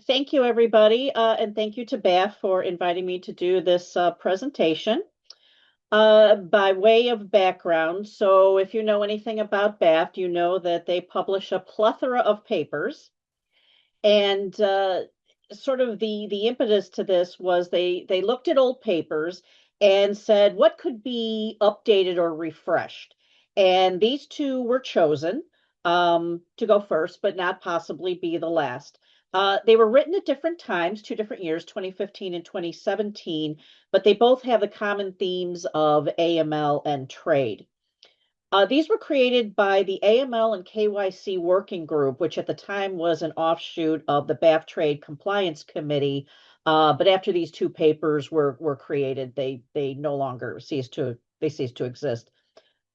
Thank you, everybody, and thank you to BAFT for inviting me to do this presentation. By way of background, so if you know anything about BAFT, you know that they publish a plethora of papers, and sort of the impetus to this was they looked at old papers and said what could be updated or refreshed, and these two were chosen to go first, but not possibly be the last. They were written at different times, two different years, 2015 and 2017, but they both have the common themes of AML and trade. These were created by the AML and KYC Working Group, which at the time was an offshoot of the BAF Trade Compliance Committee. But after these two papers were created, they no longer ceased to exist.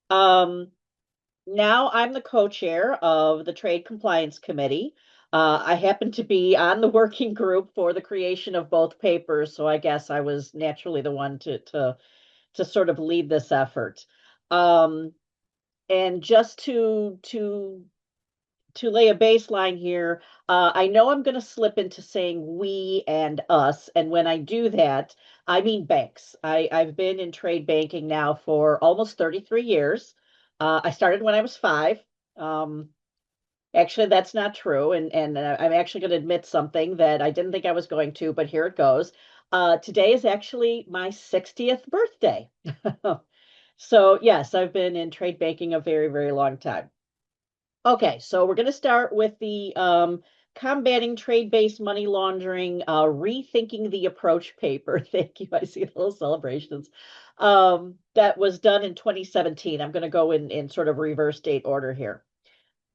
Um, Now I'm the co-chair of the Trade Compliance Committee. I happen to be on the working group for the creation of both papers, so I guess I was naturally the one to sort of lead this effort. Um, and just to lay a baseline here, I know I'm going to slip into saying we and us, and when I do that, I mean banks. I've been in trade banking now for almost 33 years. I started when I was 5. Um, Actually, that's not true, and I'm actually going to admit something that I didn't think I was going to, but here it goes. Today is actually my 60th birthday. So yes, I've been in trade banking a very, very long time. Okay, so we're going to start with the combating trade-based money laundering, rethinking the approach paper. Thank you. I see the little celebrations. That was done in 2017. I'm going to go in sort of reverse date order here.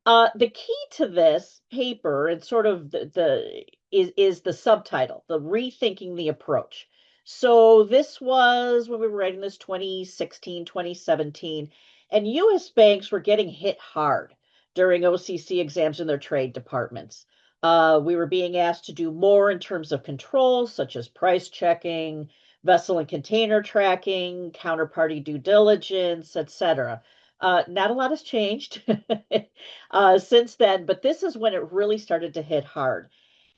The key to this paper and sort of the is the subtitle, the rethinking the approach. So this was when we were writing this 2016, 2017, and US banks were getting hit hard during OCC exams in their trade departments. We were being asked to do more in terms of controls, such as price checking, vessel and container tracking, counterparty due diligence, etc. Not a lot has changed since then, but this is when it really started to hit hard.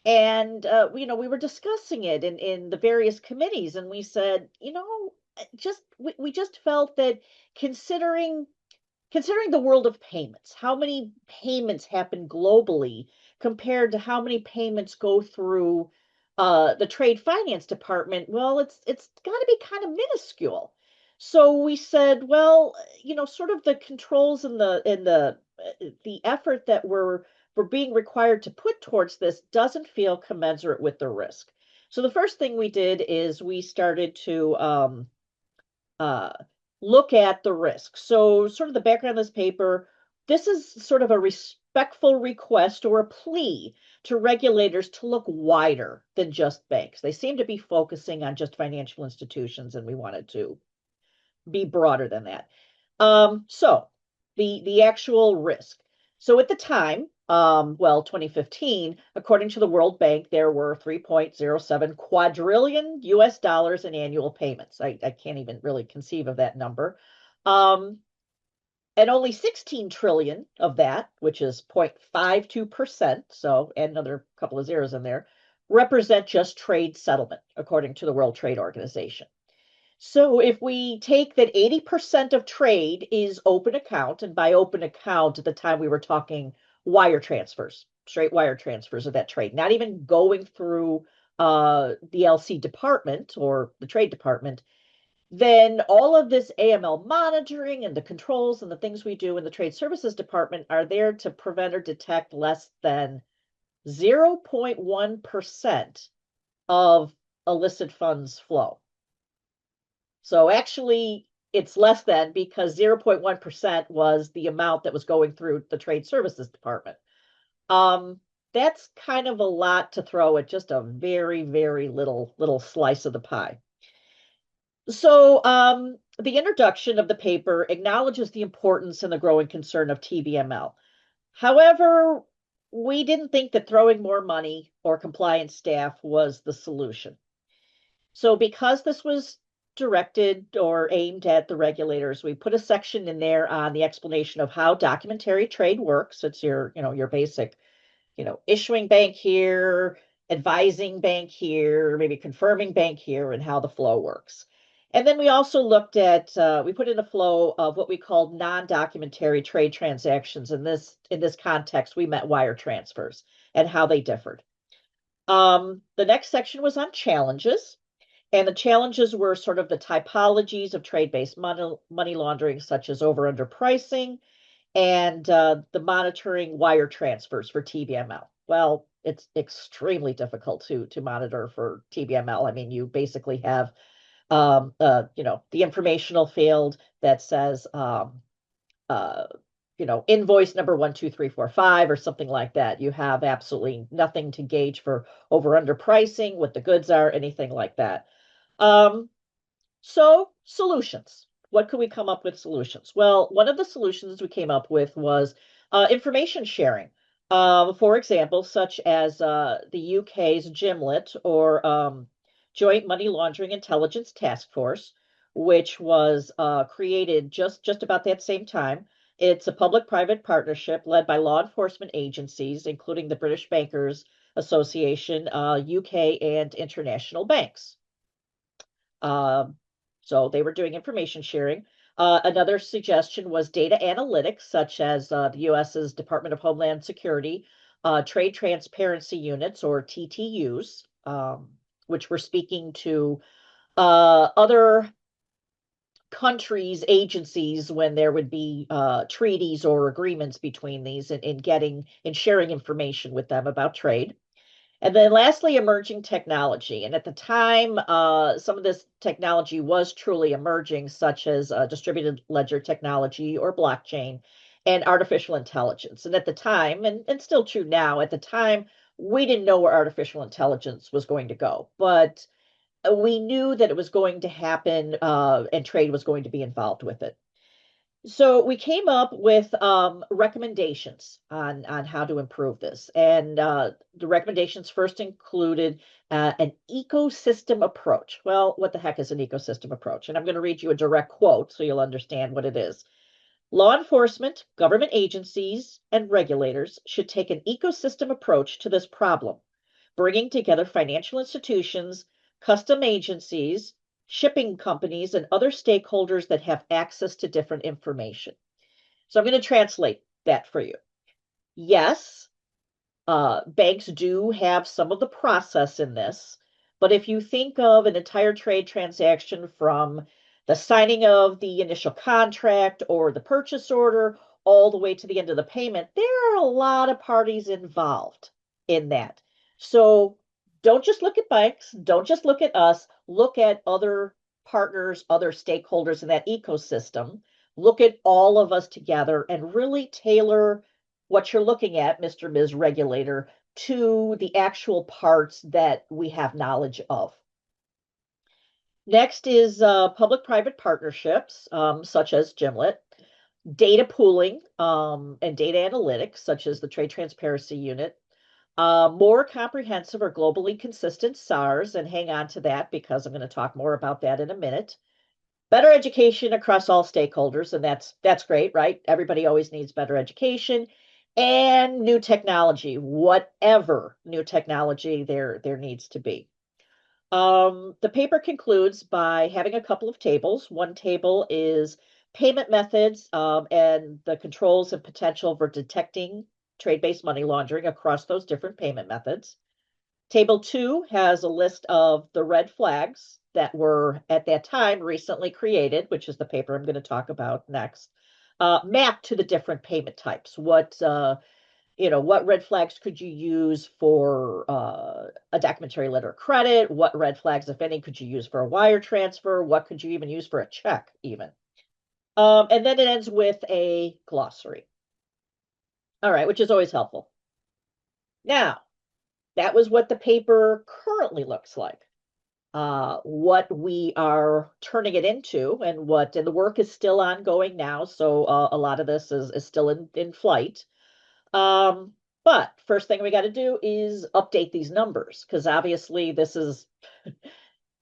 And we were discussing it in the various committees, and we said, we just felt that considering considering the world of payments, how many payments happen globally compared to how many payments go through the trade finance department, well, it's got to be kind of minuscule. So we said, well, sort of the controls and the effort that we're being required to put towards this doesn't feel commensurate with the risk. So the first thing we did is we started to uh, look at the risk. So, sort of the background of this paper, this is sort of a respectful request or a plea to regulators to look wider than just banks. They seem to be focusing on just financial institutions, and we wanted to be broader than that. So the actual risk. So at the time, 2015, according to the World Bank, there were 3.07 quadrillion US dollars in annual payments. I can't even really conceive of that number. Um, and only 16 trillion of that, which is 0.52%, so add another couple of zeros in there, represent just trade settlement, according to the World Trade Organization. So if we take that 80% of trade is open account, and by open account at the time we were talking wire transfers, straight wire transfers of that trade, not even going through the LC department or the trade department, then all of this AML monitoring and the controls and the things we do in the trade services department are there to prevent or detect less than 0.1% of illicit funds flow. So actually, it's less than because 0.1% was the amount that was going through the Trade Services Department. That's kind of a lot to throw at just a very, very little slice of the pie. So the introduction of the paper acknowledges the importance and the growing concern of TBML. However, we didn't think that throwing more money or compliance staff was the solution. So because this was directed or aimed at the regulators, we put a section in there on the explanation of how documentary trade works. It's your basic, issuing bank here, advising bank here, maybe confirming bank here, and how the flow works. And then we also looked at we put in a flow of what we called non-documentary trade transactions. In this context, we meant wire transfers and how they differed. The next section was on challenges, and the challenges were sort of the typologies of trade-based money laundering, such as over/under pricing, and the monitoring wire transfers for TBML. Well, it's extremely difficult to monitor for TBML. I mean, you basically have the informational field that says uh, invoice number 12345 or something like that. You have absolutely nothing to gauge for over/under pricing, what the goods are, anything like that. Um, so, solutions. What could we come up with solutions? Well, one of the solutions we came up with was information sharing. For example, such as the UK's GIMLET, or Joint Money Laundering Intelligence Task Force, which was created just about that same time. It's a public-private partnership led by law enforcement agencies, including the British Bankers Association, UK, and international banks. Um, so they were doing information sharing. Another suggestion was data analytics, such as the US's Department of Homeland Security, trade transparency units, or TTUs, which were speaking to other countries' agencies when there would be treaties or agreements between these, and getting and sharing information with them about trade. And then lastly, emerging technology. And at the time, some of this technology was truly emerging, such as distributed ledger technology or blockchain and artificial intelligence. And at the time, and still true now, at the time, we didn't know where artificial intelligence was going to go, but we knew that it was going to happen, and trade was going to be involved with it. So we came up with recommendations on how to improve this. And the recommendations first included an ecosystem approach. Well, what the heck is an ecosystem approach? And I'm going to read you a direct quote so you'll understand what it is. Law enforcement, government agencies, and regulators should take an ecosystem approach to this problem, bringing together financial institutions, custom agencies, shipping companies, and other stakeholders that have access to different information. So I'm going to translate that for you. Yes, banks do have some of the process in this, but if you think of an entire trade transaction from the signing of the initial contract or the purchase order all the way to the end of the payment, there are a lot of parties involved in that. So don't just look at banks, don't just look at us, look at other partners, other stakeholders in that ecosystem. Look at all of us together and really tailor what you're looking at, Mr. Ms. Regulator, to the actual parts that we have knowledge of. Next is public-private partnerships, such as GIMLET, data pooling and data analytics, such as the Trade Transparency Unit, more comprehensive or globally consistent SARs, and hang on to that because I'm going to talk more about that in a minute. Better education across all stakeholders, and that's great, right? Everybody always needs better education. And new technology, whatever new technology there needs to be. The paper concludes by having a couple of tables. One table is payment methods, and the controls and potential for detecting trade-based money laundering across those different payment methods. Table 2 has a list of the red flags that were at that time recently created, which is the paper I'm going to talk about next, mapped to the different payment types. What red flags could you use for a documentary letter of credit? What red flags, if any, could you use for a wire transfer? What could you even use for a check, even? And then it ends with a glossary. All right, which is always helpful. Now, that was what the paper currently looks like. What we are turning it into, and the work is still ongoing now, so a lot of this is still in flight. But first thing we got to do is update these numbers, because obviously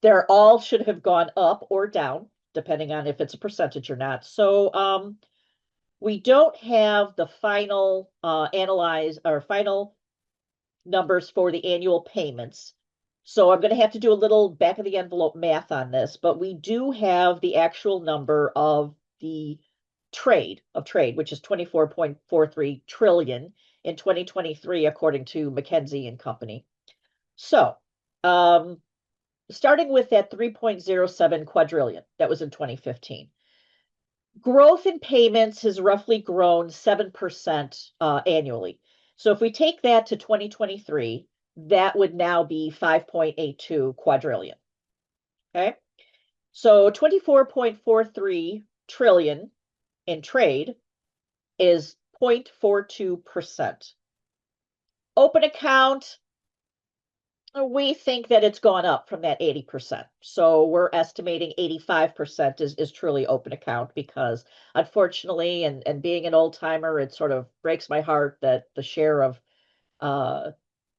they're all should have gone up or down, depending on if it's a percentage or not. So we don't have the final final numbers for the annual payments. So I'm going to have to do a little back of the envelope math on this, but we do have the actual number of the trade, which is 24.43 trillion in 2023, according to McKinsey and Company. So, starting with that 3.07 quadrillion that was in 2015. Growth in payments has roughly grown 7% annually. So if we take that to 2023, that would now be 5.82 quadrillion. Okay. So 24.43 trillion in trade is 0.42%. Open account, we think that it's gone up from that 80%. So we're estimating 85% is truly open account because unfortunately, and being an old timer, it sort of breaks my heart that the share of uh,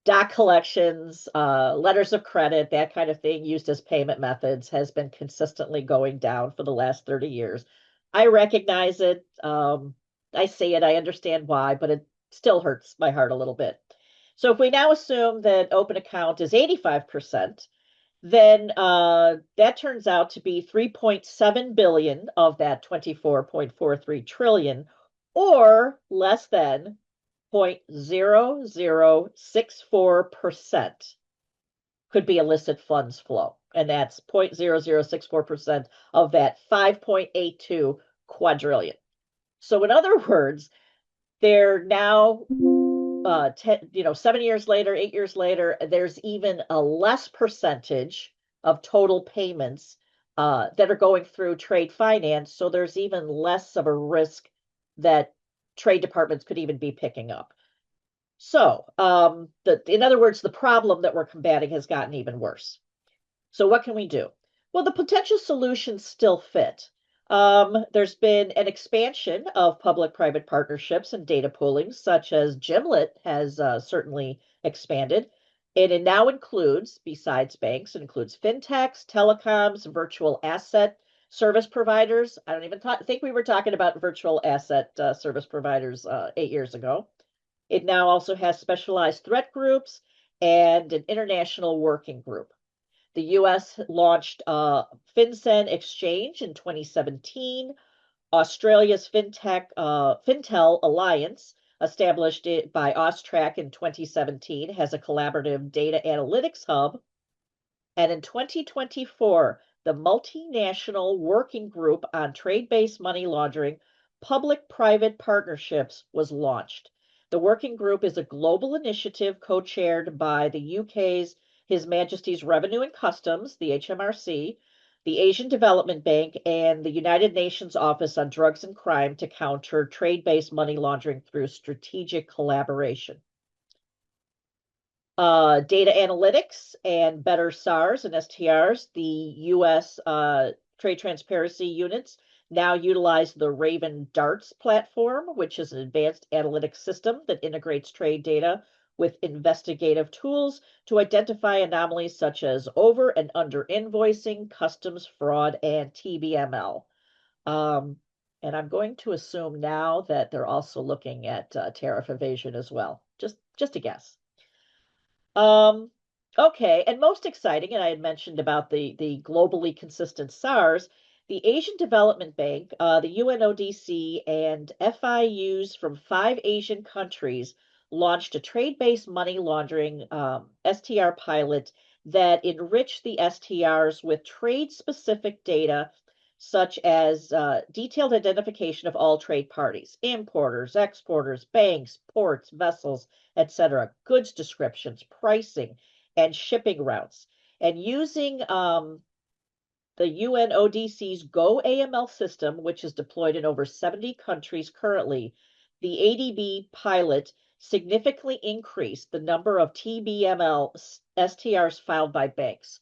doc collections, letters of credit, that kind of thing used as payment methods has been consistently going down for the last 30 years. I recognize it. I see it. I understand why, but it still hurts my heart a little bit. So if we now assume that open account is 85%, then that turns out to be 3.7 billion of that 24.43 trillion, or less than 0.0064% could be illicit funds flow. And that's 0.0064% of that 5.82 quadrillion. So in other words, they're now 7 years later, 8 years later, there's even a less percentage of total payments that are going through trade finance. So there's even less of a risk that trade departments could even be picking up. So, in other words, the problem that we're combating has gotten even worse. So what can we do? Well, the potential solutions still fit. There's been an expansion of public-private partnerships and data pooling, such as Gimlet has certainly expanded. And it now includes, besides banks, it includes fintechs, telecoms, virtual asset service providers. I don't even think we were talking about virtual asset service providers 8 years ago. It now also has specialized threat groups and an international working group. The US launched FinCEN Exchange in 2017. Australia's Fintel Alliance, established by Austrac in 2017, has a collaborative data analytics hub. And in 2024, the Multinational Working Group on Trade-Based Money Laundering Public-Private Partnerships was launched. The working group is a global initiative co-chaired by the UK's His Majesty's Revenue and Customs, the HMRC, the Asian Development Bank, and the United Nations Office on Drugs and Crime to counter trade-based money laundering through strategic collaboration. Data analytics and better SARs and STRs, the U.S. Trade Transparency Units now utilize the Raven Darts platform, which is an advanced analytics system that integrates trade data with investigative tools to identify anomalies such as over and under invoicing, customs fraud, and TBML. And I'm going to assume now that they're also looking at tariff evasion as well. Just a guess. Okay, and most exciting, and I had mentioned about the globally consistent SARs, the Asian Development Bank, the UNODC, and FIUs from 5 Asian countries launched a trade-based money laundering STR pilot that enriched the STRs with trade-specific data such as detailed identification of all trade parties, importers, exporters, banks, ports, vessels, etc., goods descriptions, pricing, and shipping routes. And using the UNODC's Go AML system, which is deployed in over 70 countries currently, the ADB pilot significantly increased the number of TBML STRs filed by banks.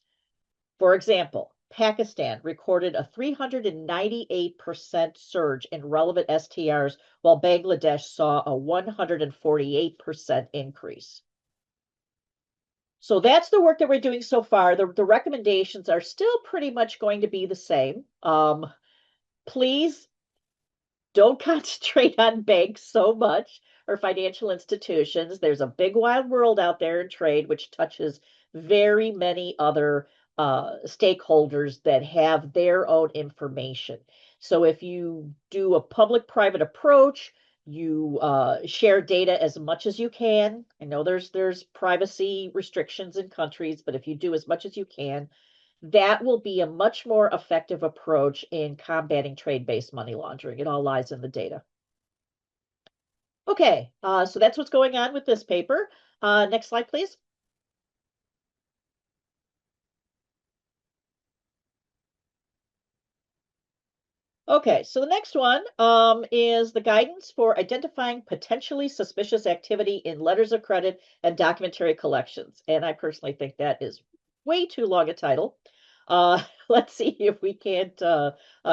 For example, Pakistan recorded a 398% surge in relevant STRs, while Bangladesh saw a 148% increase. So that's the work that we're doing so far. The recommendations are still pretty much going to be the same. Please don't concentrate on banks so much or financial institutions. There's a big wide world out there in trade, which touches very many other stakeholders that have their own information. So if you do a public-private approach, you share data as much as you can. I know there's privacy restrictions in countries, but if you do as much as you can, that will be a much more effective approach in combating trade-based money laundering. It all lies in the data. Okay, so that's what's going on with this paper. Next slide, please. Okay, so the next one is the guidance for identifying potentially suspicious activity in letters of credit and documentary collections. And I personally think that is way too long a title. Let's see if we can't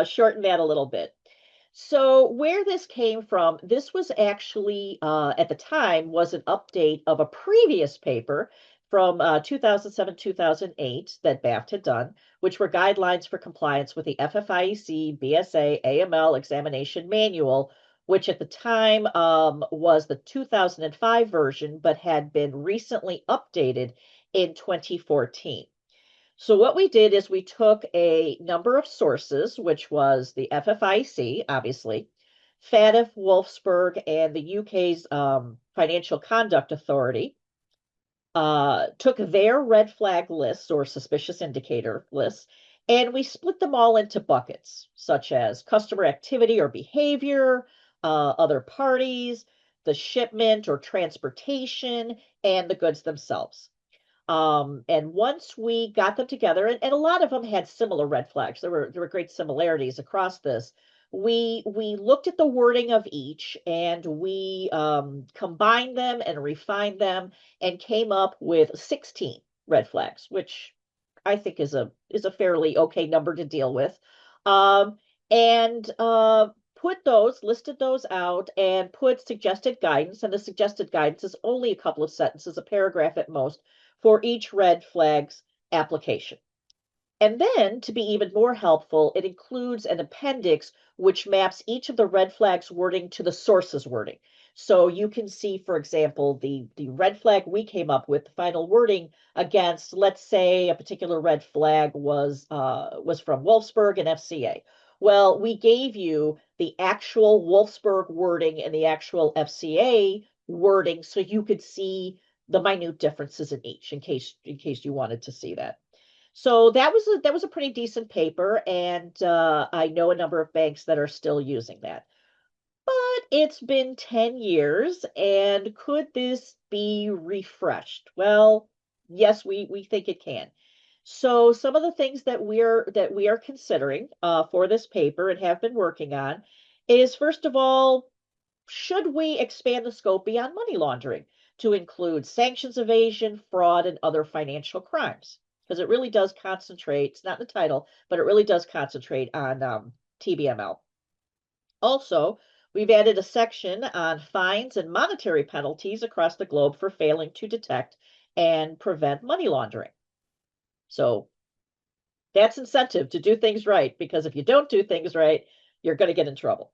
shorten that a little bit. So where this came from, this was actually at the time was an update of a previous paper from 2007, 2008 that BAFT had done, which were guidelines for compliance with the FFIEC BSA AML examination manual, which at the time was the 2005 version, but had been recently updated in 2014. So what we did is we took a number of sources, which was the FFIEC, obviously, FATF, Wolfsburg, and the UK's Financial Conduct Authority, took their red flag lists or suspicious indicator lists, and we split them all into buckets, such as customer activity or behavior, other parties, the shipment or transportation, and the goods themselves. And once we got them together, and a lot of them had similar red flags, there were great similarities across this. We looked at the wording of each and we combined them and refined them and came up with 16 red flags, which I think is a fairly okay number to deal with. And put those, listed those out, and put suggested guidance. And the suggested guidance is only a couple of sentences, a paragraph at most, for each red flag's application. And then, to be even more helpful, it includes an appendix which maps each of the red flags wording to the source's wording. So you can see, for example, the red flag we came up with, the final wording against, let's say, a particular red flag was from Wolfsburg and FCA. Well, we gave you the actual Wolfsburg wording and the actual FCA wording so you could see the minute differences in each in case you wanted to see that. So that was a pretty decent paper, and I know a number of banks that are still using that. But it's been 10 years, and could this be refreshed? Well, yes, we think it can. So some of the things that we are considering for this paper and have been working on is, first of all, should we expand the scope beyond money laundering to include sanctions evasion, fraud, and other financial crimes? Because it really does concentrate, it's not in the title, but it really does concentrate on TBML. Also, we've added a section on fines and monetary penalties across the globe for failing to detect and prevent money laundering. So that's incentive to do things right, because if you don't do things right, you're going to get in trouble.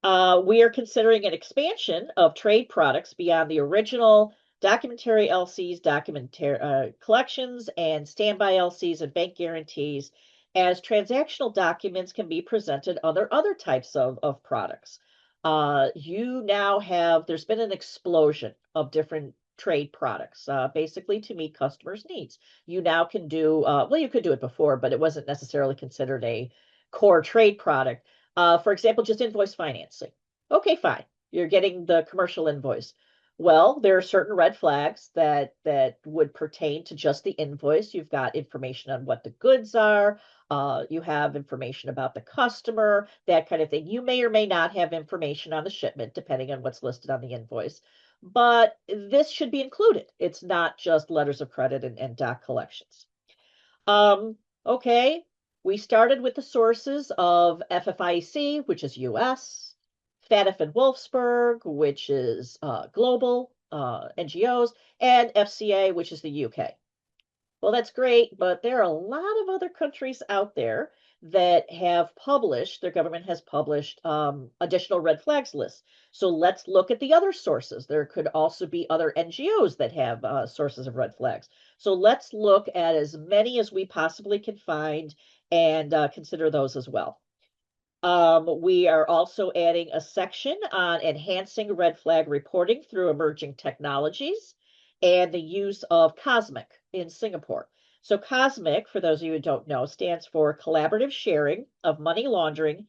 We are considering an expansion of trade products beyond the original documentary LCs, documentary collections, and standby LCs and bank guarantees, as transactional documents can be presented under other types of products. You now have, there's been an explosion of different trade products, basically to meet customers' needs. You now can do, well, you could do it before, but it wasn't necessarily considered a core trade product. For example, just invoice financing. Okay, fine. You're getting the commercial invoice. Well, there are certain red flags that would pertain to just the invoice. You've got information on what the goods are. You have information about the customer, that kind of thing. You may or may not have information on the shipment, depending on what's listed on the invoice. But this should be included. It's not just letters of credit and doc collections. Okay, we started with the sources of FFIEC, which is US, FATF and Wolfsburg, which is global NGOs, and FCA, which is the UK. Well, that's great, but there are a lot of other countries out there that have published, their government has published additional red flags lists. So let's look at the other sources. There could also be other NGOs that have sources of red flags. So let's look at as many as we possibly can find and consider those as well. We are also adding a section on enhancing red flag reporting through emerging technologies and the use of COSMIC in Singapore. So, COSMIC, for those of you who don't know, stands for Collaborative Sharing of Money Laundering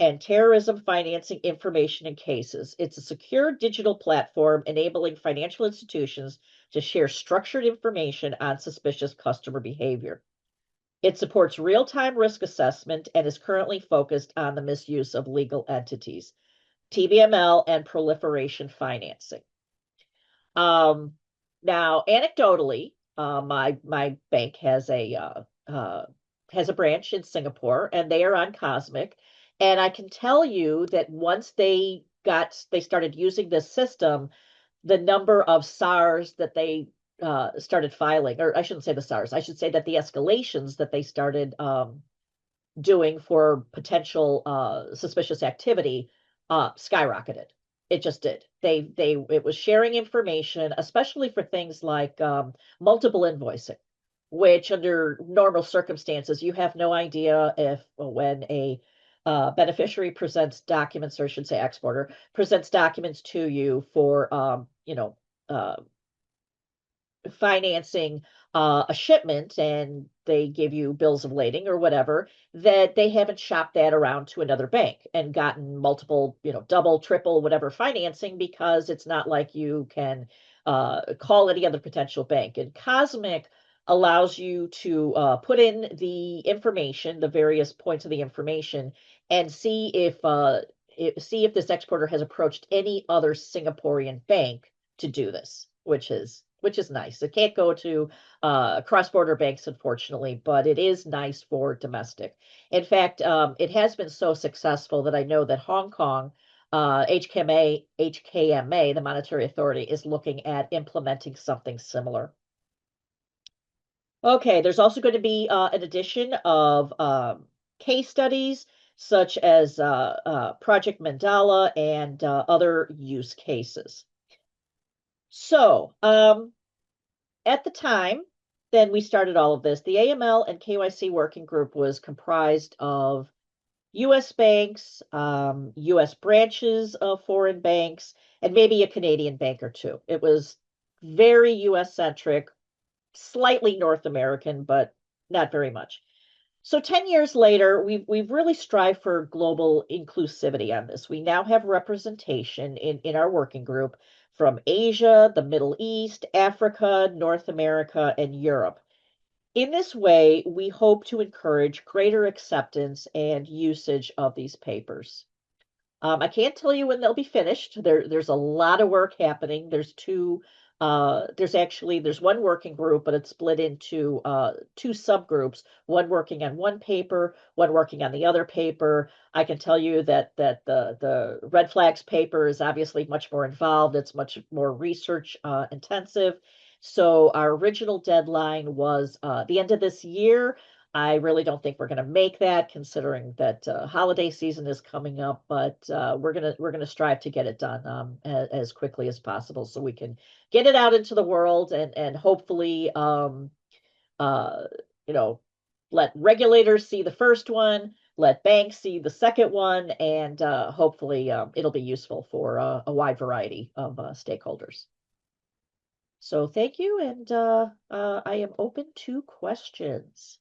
and Terrorism Financing Information and Cases. It's a secure digital platform enabling financial institutions to share structured information on suspicious customer behavior. It supports real-time risk assessment and is currently focused on the misuse of legal entities, TBML, and proliferation financing. Now, anecdotally, my bank has a branch in Singapore, and they are on Cosmic. And I can tell you that once they started using this system, the number of SARs that they started filing, or I shouldn't say the SARs, I should say that the escalations that they started doing for potential suspicious activity skyrocketed. It just did. It was sharing information, especially for things like multiple invoicing, which under normal circumstances you have no idea if when a beneficiary presents documents, or I should say exporter presents documents to you for financing a shipment, and they give you bills of lading or whatever, that they haven't shopped that around to another bank and gotten multiple, double, triple, whatever financing, because it's not like you can call any other potential bank. And Cosmic allows you to put in the information, the various points of the information, and see if this exporter has approached any other Singaporean bank to do this, which is nice. It can't go to cross-border banks, unfortunately, but it is nice for domestic. In fact, it has been so successful that I know that Hong Kong, HKMA, the Monetary Authority, is looking at implementing something similar. Okay, there's also going to be an addition of case studies such as Project Mandala and other use cases. So, at the time, then we started all of this. The AML and KYC working group was comprised of US banks, US branches of foreign banks, and maybe a Canadian bank or two. It was very US centric, slightly North American, but not very much. So 10 years later, we've really strived for global inclusivity on this. We now have representation in our working group from Asia, the Middle East, Africa, North America, and Europe. In this way, we hope to encourage greater acceptance and usage of these papers. I can't tell you when they'll be finished. There's a lot of work happening. There's one working group, but it's split into two subgroups, one working on one paper, one working on the other paper. I can tell you that the red flags paper is obviously much more involved. It's much more research intensive. So our original deadline was the end of this year. I really don't think we're going to make that, considering that holiday season is coming up. But we're gonna strive to get it done as quickly as possible, so we can get it out into the world and hopefully uh, you know let regulators see the first one, let banks see the second one, and hopefully it'll be useful for a wide variety of stakeholders. So thank you, and I am open to questions.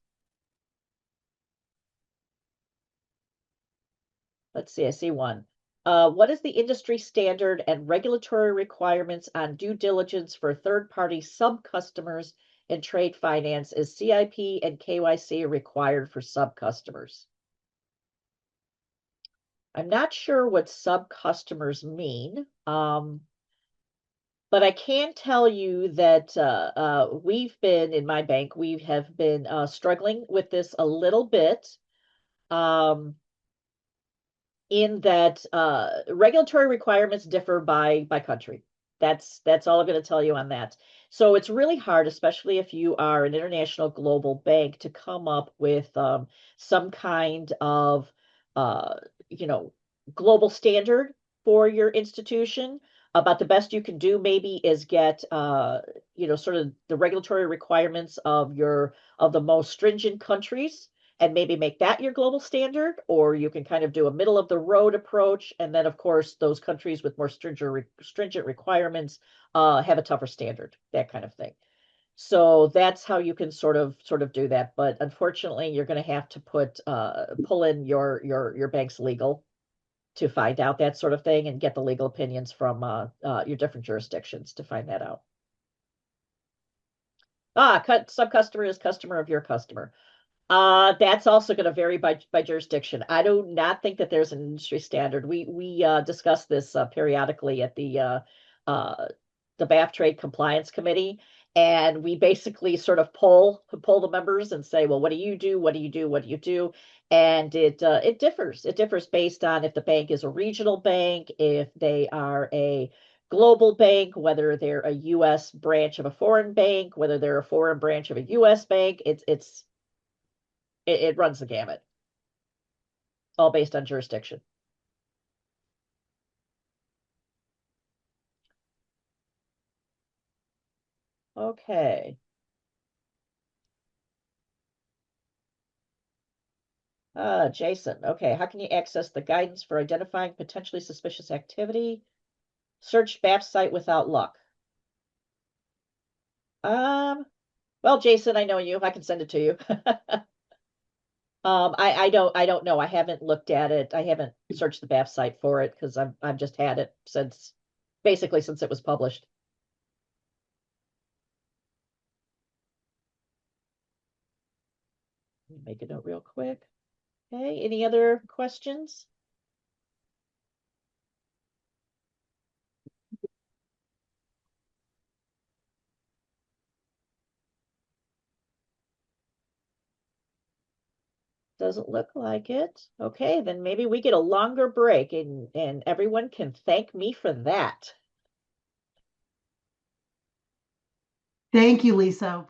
Let's see, I see one. What is the industry standard and regulatory requirements on due diligence for third-party sub-customers in trade finance? Is CIP and KYC required for sub-customers? I'm not sure what sub-customers mean, but I can tell you that in my bank, we have been struggling with this a little bit. In that regulatory requirements differ by country. That's all I'm going to tell you on that. So it's really hard, especially if you are an international global bank, to come up with some kind of uh, you know, global standard for your institution. About the best you can do maybe is get sort of the regulatory requirements of the most stringent countries and maybe make that your global standard, or you can kind of do a middle of the road approach. And then, of course, those countries with more stringent requirements have a tougher standard, that kind of thing. So that's how you can sort of do that. But unfortunately, you're going to have to pull in your bank's legal to find out that sort of thing and get the legal opinions from your different jurisdictions to find that out. Some customer is customer of your customer. That's also going to vary by jurisdiction. I do not think that there's an industry standard. We discuss this periodically at uh, the BAFT Trade Compliance Committee, and we basically sort of poll the members and say, well, what do you do? What do you do? What do you do? And it differs. It differs based on if the bank is a regional bank, if they are a global bank, whether they're a U.S. branch of a foreign bank, whether they're a foreign branch of a U.S. bank. It runs the gamut, all based on jurisdiction. Okay. Jason. Okay. How can you access the guidance for identifying potentially suspicious activity? Search BAP site without luck. Um, well, Jason, I know you. I can send it to you. I don't know. I haven't looked at it. I haven't searched the BAP site for it because I've just had it since basically since it was published. Let me make a note real quick. Okay. Any other questions? Doesn't look like it. Okay, then maybe we get a longer break and everyone can thank me for that. Thank you, Lisa.